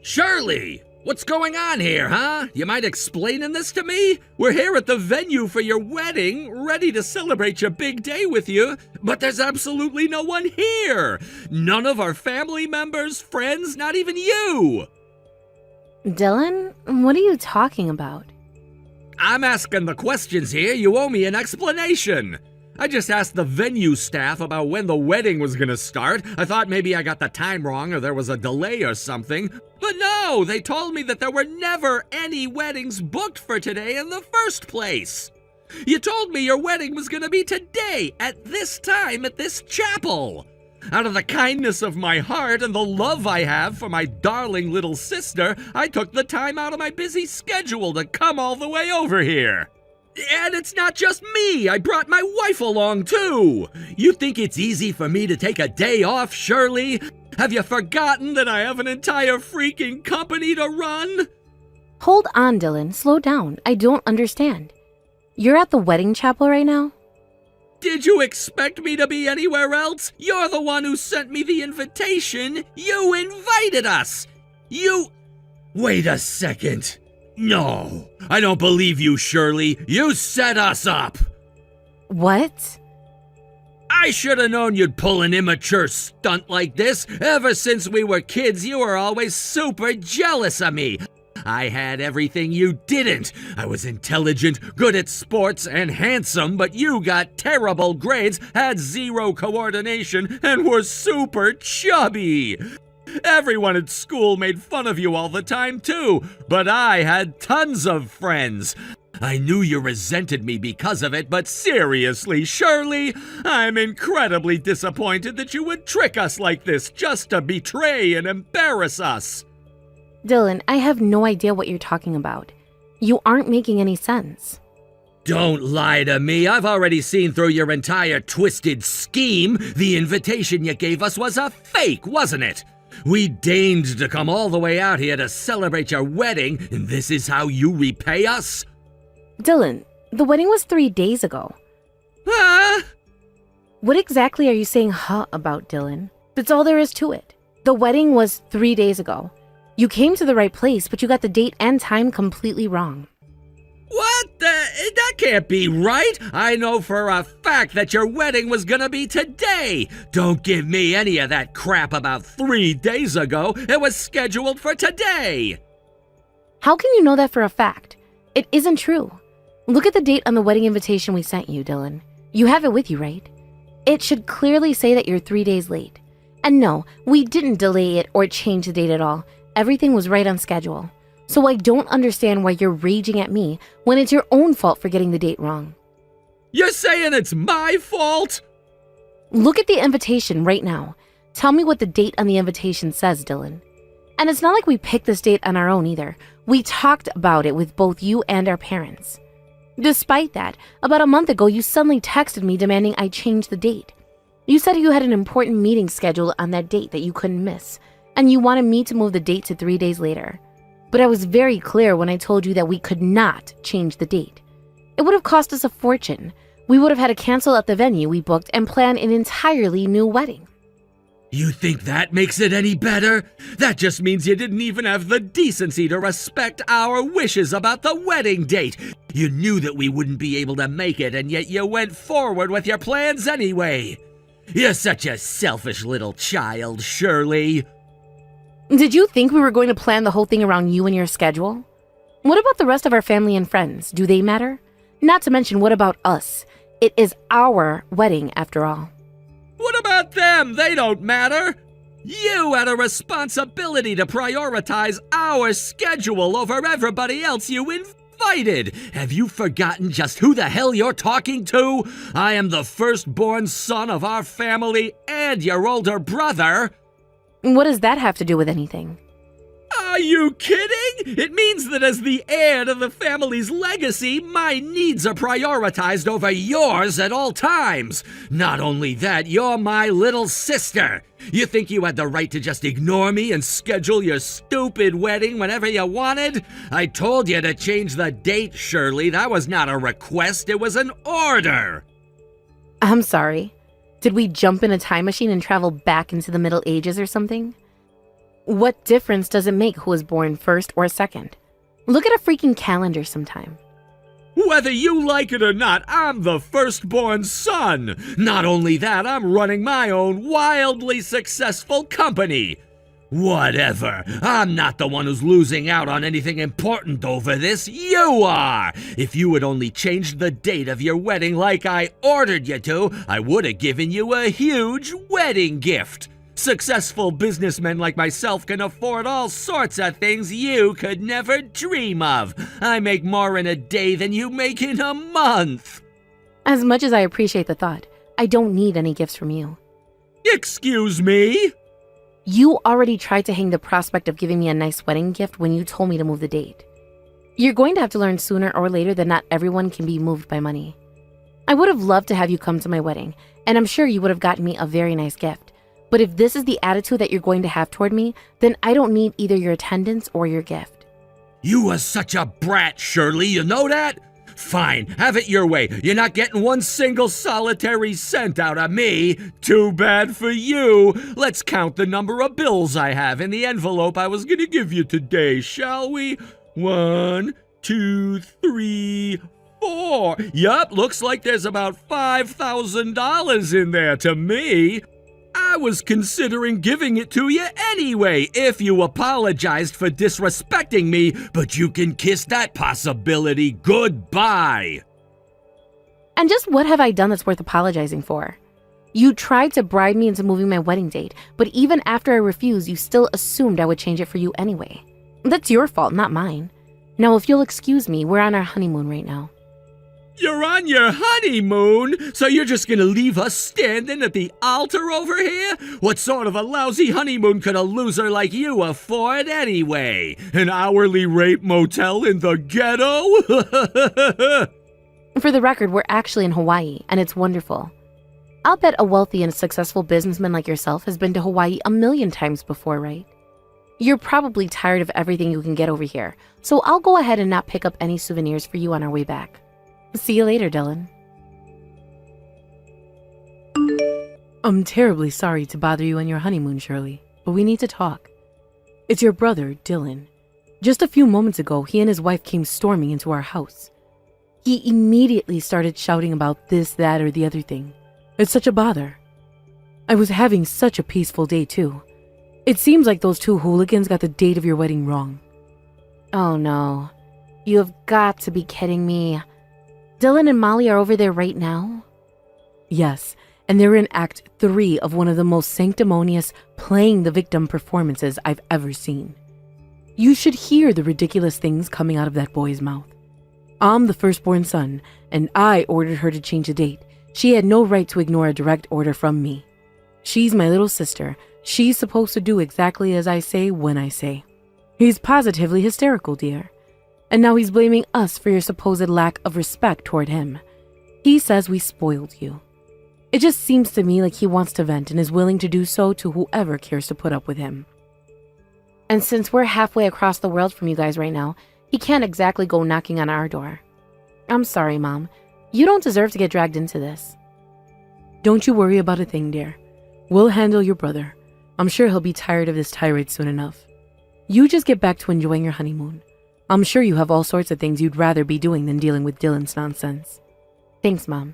Shirley! What's going on here, huh? You mind explaining this to me? We're here at the venue for your wedding, ready to celebrate your big day with you, but there's absolutely no one here! None of our family members, friends, not even you! Dylan, what are you talking about? I'm asking the questions here. You owe me an explanation. I just asked the venue staff about when the wedding was gonna start. I thought maybe I got the time wrong or there was a delay or something. But no, they told me that there were never any weddings booked for today in the first place. You told me your wedding was gonna be today, at this time, at this chapel. Out of the kindness of my heart and the love I have for my darling little sister, I took the time out of my busy schedule to come all the way over here. And it's not just me, I brought my wife along too. You think it's easy for me to take a day off, Shirley? Have you forgotten that I have an entire freaking company to run? Hold on, Dylan. Slow down. I don't understand. You're at the wedding chapel right now? Did you expect me to be anywhere else? You're the one who sent me the invitation. You invited us. Wait a second. No, I don't believe you, Shirley. You set us up. What? I should have known you'd pull an immature stunt like this. Ever since we were kids, you were always super jealous of me. I had everything you didn't. I was intelligent, good at sports, and handsome, but you got terrible grades, had zero coordination, and were super chubby. Everyone at school made fun of you all the time, too, but I had tons of friends. I knew you resented me because of it, but seriously, Shirley, I'm incredibly disappointed that you would trick us like this just to betray and embarrass us. Dylan, I have no idea what you're talking about. You aren't making any sense. Don't lie to me. I've already seen through your entire twisted scheme. The invitation you gave us was a fake, wasn't it? We deigned to come all the way out here to celebrate your wedding, and this is how you repay us? Dylan, the wedding was 3 days ago. Huh? What exactly are you saying about, Dylan? That's all there is to it. The wedding was 3 days ago. You came to the right place, but you got the date and time completely wrong. What? That can't be right. I know for a fact that your wedding was gonna be today. Don't give me any of that crap about 3 days ago. It was scheduled for today. How can you know that for a fact? It isn't true. Look at the date on the wedding invitation we sent you, Dylan. You have it with you, right? It should clearly say that you're 3 days late. And no, we didn't delay it or change the date at all. Everything was right on schedule. So I don't understand why you're raging at me when it's your own fault for getting the date wrong. You're saying it's my fault? Look at the invitation right now. Tell me what the date on the invitation says, Dylan. And it's not like we picked this date on our own either. We talked about it with both you and our parents. Despite that, about a month ago, you suddenly texted me demanding I change the date. You said you had an important meeting scheduled on that date that you couldn't miss, and you wanted me to move the date to 3 days later. But I was very clear when I told you that we could not change the date. It would have cost us a fortune. We would have had to cancel at the venue we booked and plan an entirely new wedding. You think that makes it any better? That just means you didn't even have the decency to respect our wishes about the wedding date. You knew that we wouldn't be able to make it, and yet you went forward with your plans anyway. You're such a selfish little child, Shirley. Did you think we were going to plan the whole thing around you and your schedule? What about the rest of our family and friends? Do they matter? Not to mention, what about us? It is our wedding, after all. What about them? They don't matter. You had a responsibility to prioritize our schedule over everybody else you invited. Have you forgotten just who the hell you're talking to? I am the firstborn son of our family and your older brother. What does that have to do with anything? Are you kidding? It means that as the heir to the family's legacy, my needs are prioritized over yours at all times. Not only that, you're my little sister. You think you had the right to just ignore me and schedule your stupid wedding whenever you wanted? I told you to change the date, Shirley. That was not a request, it was an order. I'm sorry. Did we jump in a time machine and travel back into the Middle Ages or something? What difference does it make who was born first or second? Look at a freaking calendar sometime. Whether you like it or not, I'm the firstborn son. Not only that, I'm running my own wildly successful company. Whatever. I'm not the one who's losing out on anything important over this. You are. If you had only changed the date of your wedding like I ordered you to, I would have given you a huge wedding gift. Successful businessmen like myself can afford all sorts of things you could never dream of. I make more in a day than you make in a month. As much as I appreciate the thought, I don't need any gifts from you. Excuse me? You already tried to hang the prospect of giving me a nice wedding gift when you told me to move the date. You're going to have to learn sooner or later that not everyone can be moved by money. I would have loved to have you come to my wedding, and I'm sure you would have gotten me a very nice gift. But if this is the attitude that you're going to have toward me, then I don't need either your attendance or your gift. You are such a brat, Shirley, you know that? Fine, have it your way. You're not getting one single solitary cent out of me. Too bad for you. Let's count the number of bills I have in the envelope I was gonna give you today, shall we? 1, 2, 3, 4. Yup, looks like there's about $5,000 in there to me. I was considering giving it to you anyway if you apologized for disrespecting me, but you can kiss that possibility goodbye. And just what have I done that's worth apologizing for? You tried to bribe me into moving my wedding date, but even after I refused, you still assumed I would change it for you anyway. That's your fault, not mine. Now, if you'll excuse me, we're on our honeymoon right now. You're on your honeymoon? So you're just gonna leave us standing at the altar over here? What sort of a lousy honeymoon could a loser like you afford anyway? An hourly rate motel in the ghetto? For the record, we're actually in Hawaii, and it's wonderful. I'll bet a wealthy and successful businessman like yourself has been to Hawaii a million times before, right? You're probably tired of everything you can get over here, so I'll go ahead and not pick up any souvenirs for you on our way back. See you later, Dylan. I'm terribly sorry to bother you on your honeymoon, Shirley, but we need to talk. It's your brother, Dylan. Just a few moments ago, he and his wife came storming into our house. He immediately started shouting about this, that, or the other thing. It's such a bother. I was having such a peaceful day, too. It seems like those two hooligans got the date of your wedding wrong. Oh no. You have got to be kidding me. Dylan and Molly are over there right now? Yes, and they're in Act 3 of one of the most sanctimonious playing the victim performances I've ever seen. You should hear the ridiculous things coming out of that boy's mouth. I'm the firstborn son, and I ordered her to change the date. She had no right to ignore a direct order from me. She's my little sister. She's supposed to do exactly as I say when I say. He's positively hysterical, dear. And now he's blaming us for your supposed lack of respect toward him. He says we spoiled you. It just seems to me like he wants to vent and is willing to do so to whoever cares to put up with him. And since we're halfway across the world from you guys right now, he can't exactly go knocking on our door. I'm sorry, Mom. You don't deserve to get dragged into this. Don't you worry about a thing, dear. We'll handle your brother. I'm sure he'll be tired of this tirade soon enough. You just get back to enjoying your honeymoon. I'm sure you have all sorts of things you'd rather be doing than dealing with Dylan's nonsense. Thanks, Mom.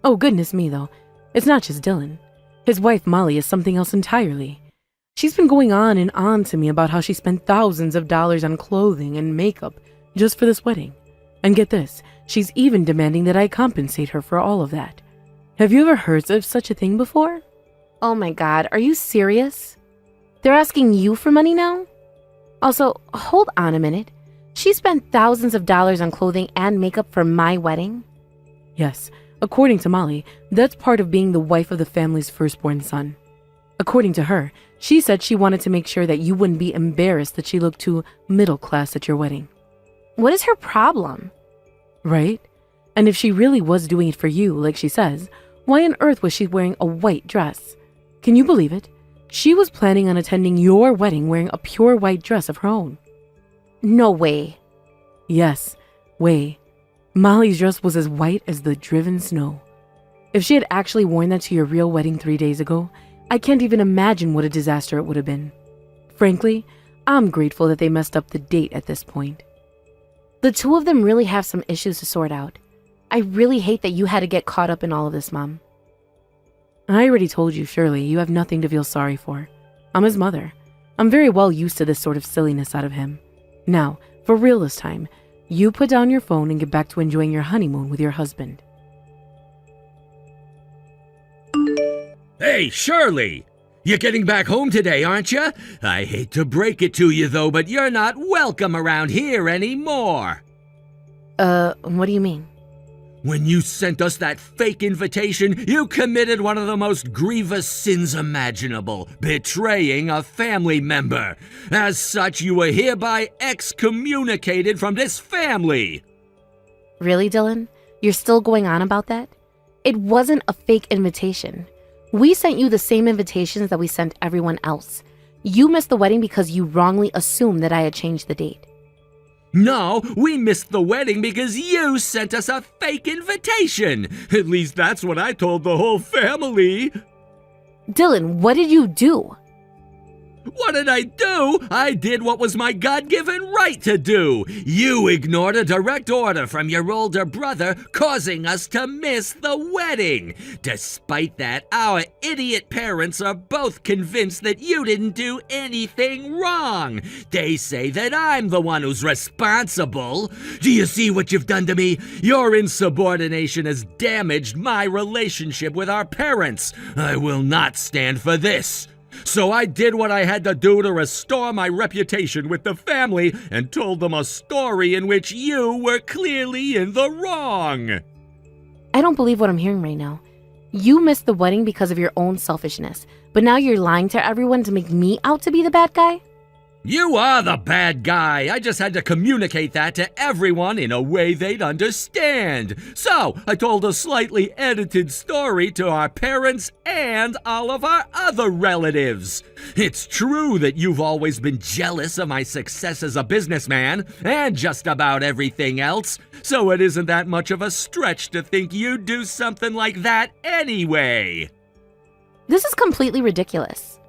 Oh, goodness me, though. It's not just Dylan. His wife, Molly, is something else entirely. She's been going on and on to me about how she spent thousands of dollars on clothing and makeup just for this wedding. And get this, she's even demanding that I compensate her for all of that. Have you ever heard of such a thing before? Oh my God, are you serious? They're asking you for money now? Also, hold on a minute. She spent thousands of dollars on clothing and makeup for my wedding? Yes, according to Molly, that's part of being the wife of the family's firstborn son. According to her, she said she wanted to make sure that you wouldn't be embarrassed that she looked too middle class at your wedding. What is her problem? Right? And if she really was doing it for you, like she says, why on earth was she wearing a white dress? Can you believe it? She was planning on attending your wedding wearing a pure white dress of her own. No way. Yes, way. Molly's dress was as white as the driven snow. If she had actually worn that to your real wedding 3 days ago, I can't even imagine what a disaster it would have been. Frankly, I'm grateful that they messed up the date at this point. The two of them really have some issues to sort out. I really hate that you had to get caught up in all of this, Mom. I already told you, Shirley, you have nothing to feel sorry for. I'm his mother. I'm very well used to this sort of silliness out of him. Now, for real this time, you put down your phone and get back to enjoying your honeymoon with your husband. Hey, Shirley! You're getting back home today, aren't you? I hate to break it to you, though, but you're not welcome around here anymore. What do you mean? When you sent us that fake invitation, you committed one of the most grievous sins imaginable, betraying a family member. As such, you were hereby excommunicated from this family. Really, Dylan? You're still going on about that? It wasn't a fake invitation. We sent you the same invitations that we sent everyone else. You missed the wedding because you wrongly assumed that I had changed the date. No, we missed the wedding because you sent us a fake invitation. At least that's what I told the whole family. Dylan, what did you do? What did I do? I did what was my God-given right to do. You ignored a direct order from your older brother, causing us to miss the wedding. Despite that, our idiot parents are both convinced that you didn't do anything wrong. They say that I'm the one who's responsible. Do you see what you've done to me? Your insubordination has damaged my relationship with our parents. I will not stand for this. So I did what I had to do to restore my reputation with the family and told them a story in which you were clearly in the wrong. I don't believe what I'm hearing right now. You missed the wedding because of your own selfishness, but now you're lying to everyone to make me out to be the bad guy? You are the bad guy. I just had to communicate that to everyone in a way they'd understand. So I told a slightly edited story to our parents and all of our other relatives. It's true that you've always been jealous of my success as a businessman and just about everything else, so it isn't that much of a stretch to think you'd do something like that anyway. This is completely ridiculous.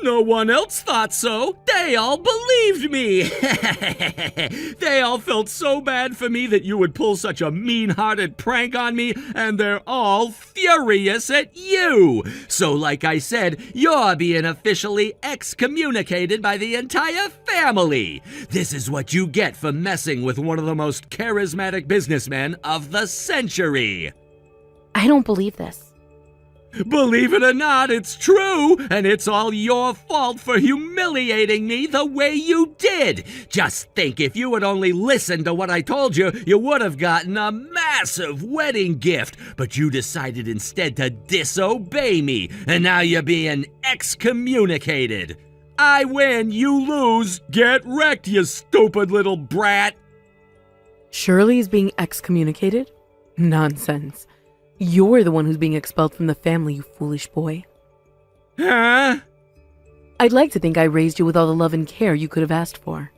No one else thought so. They all believed me. They all felt so bad for me that you would pull such a mean-hearted prank on me, and they're all furious at you. So like I said, you're being officially excommunicated by the entire family. This is what you get for messing with one of the most charismatic businessmen of the century. I don't believe this. Believe it or not, it's true, and it's all your fault for humiliating me the way you did. Just think, if you had only listened to what I told you, you would have gotten a massive wedding gift, but you decided instead to disobey me, and now you're being excommunicated. I win, you lose. Get wrecked, you stupid little brat. Shirley is being excommunicated? Nonsense. You're the one who's being expelled from the family, you foolish boy. Huh? I'd like to think I raised you with all the love and care you could have asked for.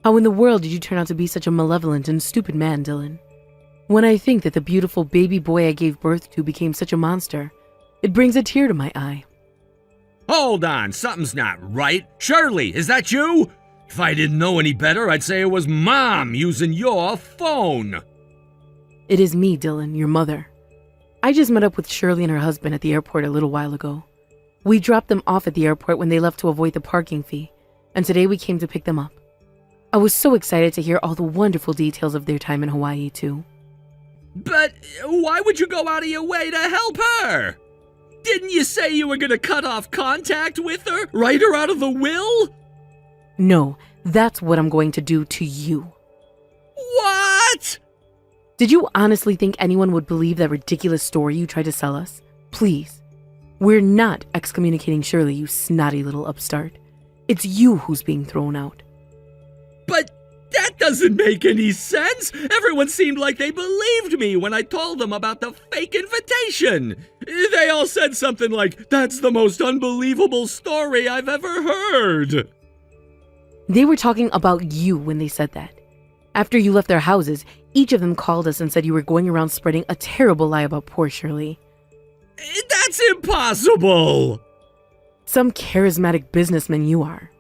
How in the world did you turn out to be such a malevolent and stupid man, Dylan? When I think that the beautiful baby boy I gave birth to became such a monster, it brings a tear to my eye. Hold on, something's not right. Shirley, is that you? If I didn't know any better, I'd say it was Mom using your phone. It is me, Dylan, your mother. I just met up with Shirley and her husband at the airport a little while ago. We dropped them off at the airport when they left to avoid the parking fee, and today we came to pick them up. I was so excited to hear all the wonderful details of their time in Hawaii, too. But why would you go out of your way to help her? Didn't you say you were going to cut off contact with her? Write her out of the will? No, that's what I'm going to do to you. What? Did you honestly think anyone would believe that ridiculous story you tried to sell us? Please. We're not excommunicating Shirley, you snotty little upstart. It's you who's being thrown out. But that doesn't make any sense. Everyone seemed like they believed me when I told them about the fake invitation. They all said something like, "That's the most unbelievable story I've ever heard." They were talking about you when they said that. After you left their houses, each of them called us and said you were going around spreading a terrible lie about poor Shirley. That's impossible! Some charismatic businessman you are.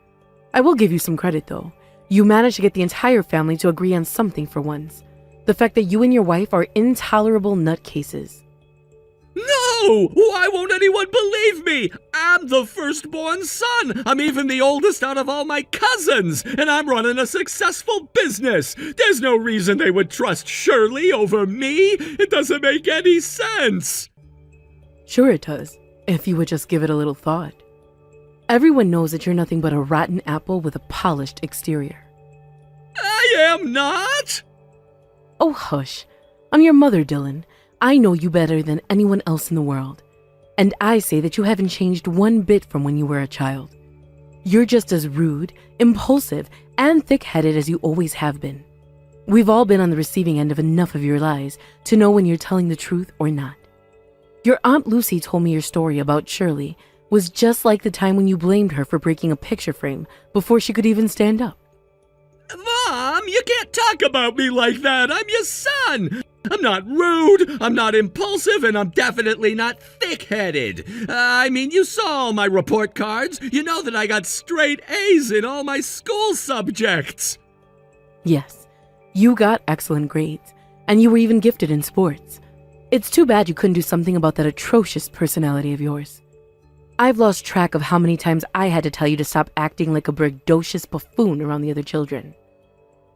I will give you some credit, though. You managed to get the entire family to agree on something for once. The fact that you and your wife are intolerable nutcases. No! Why won't anyone believe me? I'm the firstborn son. I'm even the oldest out of all my cousins, and I'm running a successful business. There's no reason they would trust Shirley over me. It doesn't make any sense. Sure it does, if you would just give it a little thought. Everyone knows that you're nothing but a rotten apple with a polished exterior. I am not! Oh, hush. I'm your mother, Dylan. I know you better than anyone else in the world. And I say that you haven't changed one bit from when you were a child. You're just as rude, impulsive, and thick-headed as you always have been. We've all been on the receiving end of enough of your lies to know when you're telling the truth or not. Your Aunt Lucy told me your story about Shirley was just like the time when you blamed her for breaking a picture frame before she could even stand up. Mom, you can't talk about me like that. I'm your son. I'm not rude, I'm not impulsive, and I'm definitely not thick-headed. I mean, you saw all my report cards. You know that I got straight A's in all my school subjects. Yes, you got excellent grades, and you were even gifted in sports. It's too bad you couldn't do something about that atrocious personality of yours. I've lost track of how many times I had to tell you to stop acting like a braggadocious buffoon around the other children.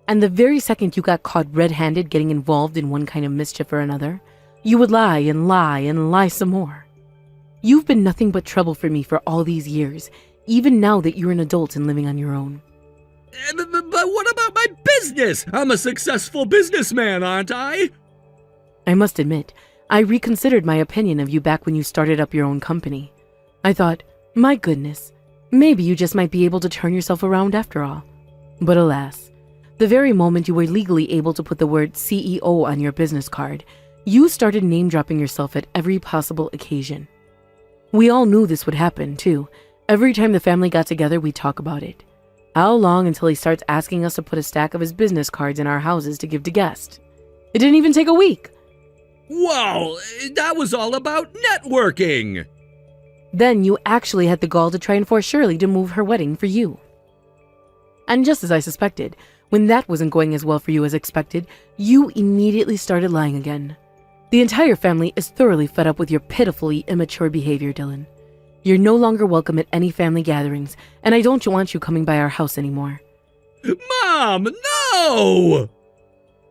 And the very second you got caught red-handed getting involved in one kind of mischief or another, you would lie and lie and lie some more. You've been nothing but trouble for me for all these years, even now that you're an adult and living on your own. But what about my business? I'm a successful businessman, aren't I? I must admit, I reconsidered my opinion of you back when you started up your own company. I thought, my goodness, maybe you just might be able to turn yourself around after all. But alas, the very moment you were legally able to put the word CEO on your business card, you started name-dropping yourself at every possible occasion. We all knew this would happen, too. Every time the family got together, we'd talk about it. How long until he starts asking us to put a stack of his business cards in our houses to give to guests? It didn't even take a week. Whoa, that was all about networking. Then you actually had the gall to try and force Shirley to move her wedding for you. And just as I suspected, when that wasn't going as well for you as expected, you immediately started lying again. The entire family is thoroughly fed up with your pitifully immature behavior, Dylan. You're no longer welcome at any family gatherings, and I don't want you coming by our house anymore. Mom, no!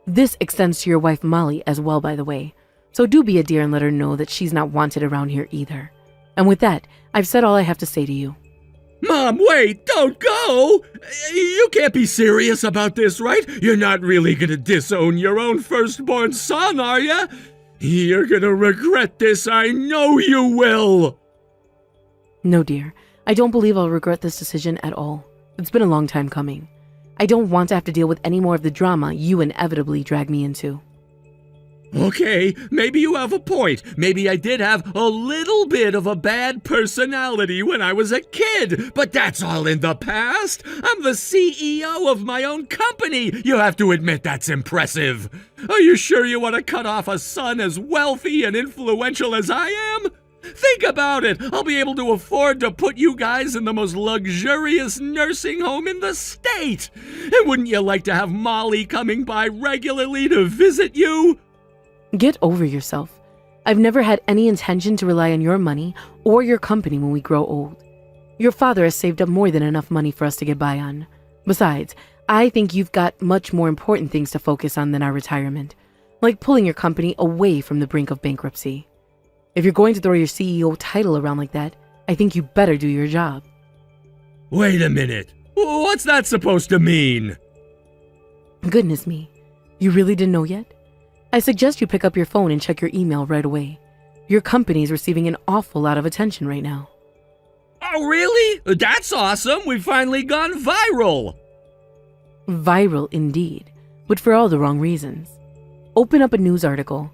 This extends to your wife Molly as well, by the way. So do be a dear and let her know that she's not wanted around here either. And with that, I've said all I have to say to you. Mom, wait, don't go! You can't be serious about this, right? You're not really gonna disown your own firstborn son, are you? You're gonna regret this, I know you will! No, dear. I don't believe I'll regret this decision at all. It's been a long time coming. I don't want to have to deal with any more of the drama you inevitably drag me into. Okay, maybe you have a point. Maybe I did have a little bit of a bad personality when I was a kid, but that's all in the past. I'm the CEO of my own company. You have to admit that's impressive. Are you sure you want to cut off a son as wealthy and influential as I am? Think about it. I'll be able to afford to put you guys in the most luxurious nursing home in the state. And wouldn't you like to have Molly coming by regularly to visit you? Get over yourself. I've never had any intention to rely on your money or your company when we grow old. Your father has saved up more than enough money for us to get by on. Besides, I think you've got much more important things to focus on than our retirement, like pulling your company away from the brink of bankruptcy. If you're going to throw your CEO title around like that, I think you better do your job. Wait a minute. What's that supposed to mean? Goodness me. You really didn't know yet? I suggest you pick up your phone and check your email right away. Your company's receiving an awful lot of attention right now. Oh, really? That's awesome. We've finally gone viral. Viral indeed, but for all the wrong reasons. Open up a news article.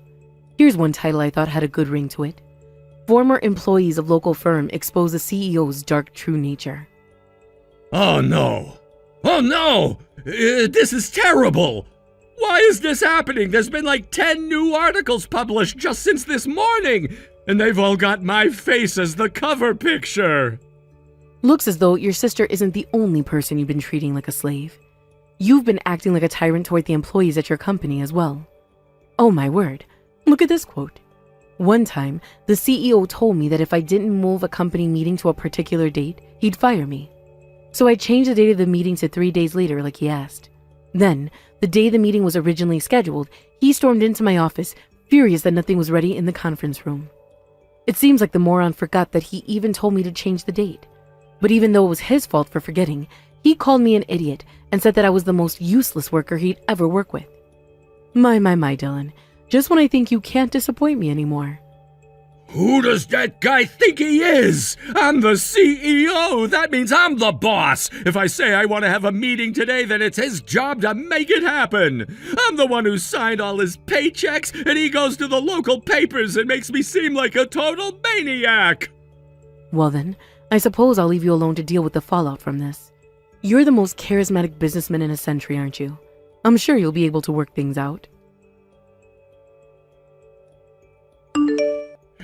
Here's one title I thought had a good ring to it. Former employees of local firm expose the CEO's dark true nature. Oh no. Oh no! This is terrible! Why is this happening? There's been like 10 new articles published just since this morning, and they've all got my face as the cover picture. Looks as though your sister isn't the only person you've been treating like a slave. You've been acting like a tyrant toward the employees at your company as well. Oh my word, look at this quote. One time, the CEO told me that if I didn't move a company meeting to a particular date, he'd fire me. So I changed the date of the meeting to 3 days later like he asked. Then, the day the meeting was originally scheduled, he stormed into my office, furious that nothing was ready in the conference room. It seems like the moron forgot that he even told me to change the date. But even though it was his fault for forgetting, he called me an idiot and said that I was the most useless worker he'd ever work with. My, Dylan. Just when I think you can't disappoint me anymore. Who does that guy think he is? I'm the CEO. That means I'm the boss. If I say I want to have a meeting today, then it's his job to make it happen. I'm the one who signed all his paychecks, and he goes to the local papers and makes me seem like a total maniac. Well then, I suppose I'll leave you alone to deal with the fallout from this. You're the most charismatic businessman in a century, aren't you? I'm sure you'll be able to work things out.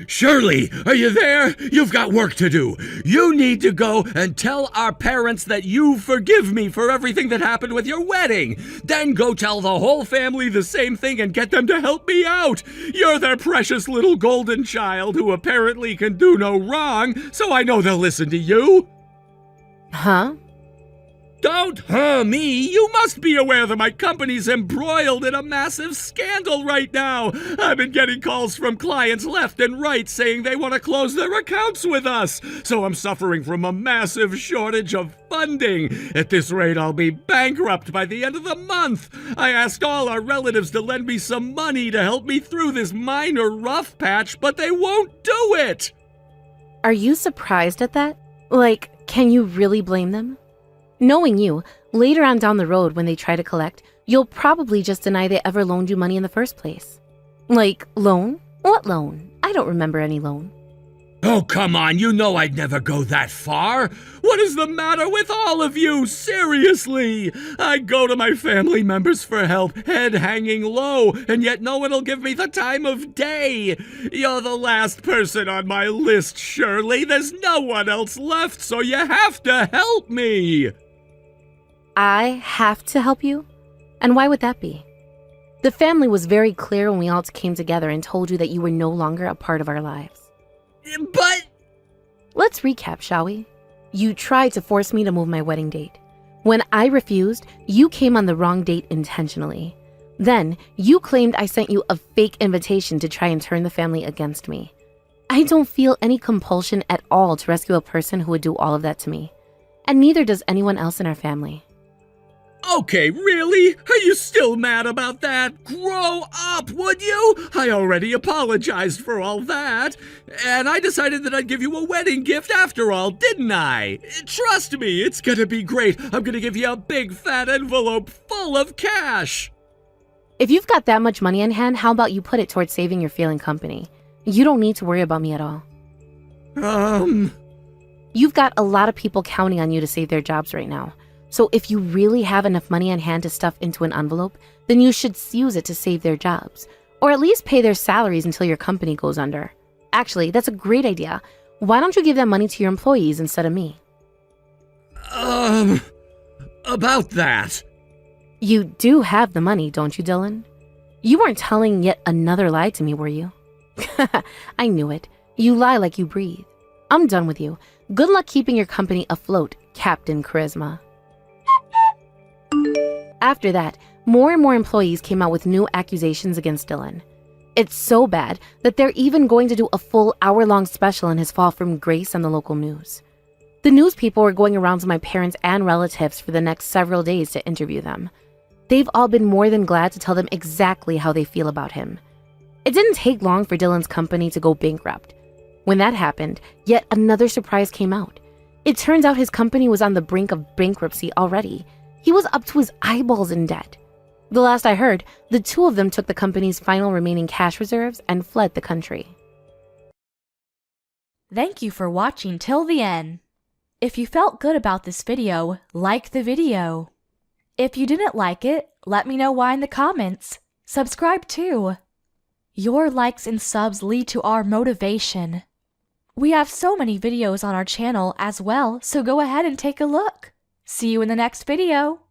Shirley, are you there? You've got work to do. You need to go and tell our parents that you forgive me for everything that happened with your wedding. Then go tell the whole family the same thing and get them to help me out. You're their precious little golden child who apparently can do no wrong, so I know they'll listen to you. Huh? Don't me. You must be aware that my company's embroiled in a massive scandal right now. I've been getting calls from clients left and right saying they want to close their accounts with us. So I'm suffering from a massive shortage of funding. At this rate, I'll be bankrupt by the end of the month. I asked all our relatives to lend me some money to help me through this minor rough patch, but they won't do it. Are you surprised at that? Like, can you really blame them? Knowing you, later on down the road when they try to collect, you'll probably just deny they ever loaned you money in the first place. Like, loan? What loan? I don't remember any loan. Oh, come on, you know I'd never go that far. What is the matter with all of you? Seriously? I go to my family members for help, head hanging low, and yet no one will give me the time of day. You're the last person on my list, Shirley. There's no one else left, so you have to help me. I have to help you? And why would that be? The family was very clear when we all came together and told you that you were no longer a part of our lives. But... Let's recap, shall we? You tried to force me to move my wedding date. When I refused, you came on the wrong date intentionally. Then, you claimed I sent you a fake invitation to try and turn the family against me. I don't feel any compulsion at all to rescue a person who would do all of that to me. And neither does anyone else in our family. Okay, really? Are you still mad about that? Grow up, would you? I already apologized for all that. And I decided that I'd give you a wedding gift after all, didn't I? Trust me, it's gonna be great. I'm gonna give you a big fat envelope full of cash. If you've got that much money on hand, how about you put it towards saving your failing company? You don't need to worry about me at all. You've got a lot of people counting on you to save their jobs right now. So if you really have enough money on hand to stuff into an envelope, then you should use it to save their jobs. Or at least pay their salaries until your company goes under. Actually, that's a great idea. Why don't you give that money to your employees instead of me? About that. You do have the money, don't you, Dylan? You weren't telling yet another lie to me, were you? I knew it. You lie like you breathe. I'm done with you. Good luck keeping your company afloat, Captain Charisma. After that, more and more employees came out with new accusations against Dylan. It's so bad that they're even going to do a full hour-long special on his fall from grace on the local news. The news people were going around to my parents and relatives for the next several days to interview them. They've all been more than glad to tell them exactly how they feel about him. It didn't take long for Dylan's company to go bankrupt. When that happened, yet another surprise came out. It turns out his company was on the brink of bankruptcy already. He was up to his eyeballs in debt. The last I heard, the two of them took the company's final remaining cash reserves and fled the country. Thank you for watching till the end. If you felt good about this video, like the video. If you didn't like it, let me know why in the comments. Subscribe too. Your likes and subs lead to our motivation. We have so many videos on our channel as well, so go ahead and take a look. See you in the next video.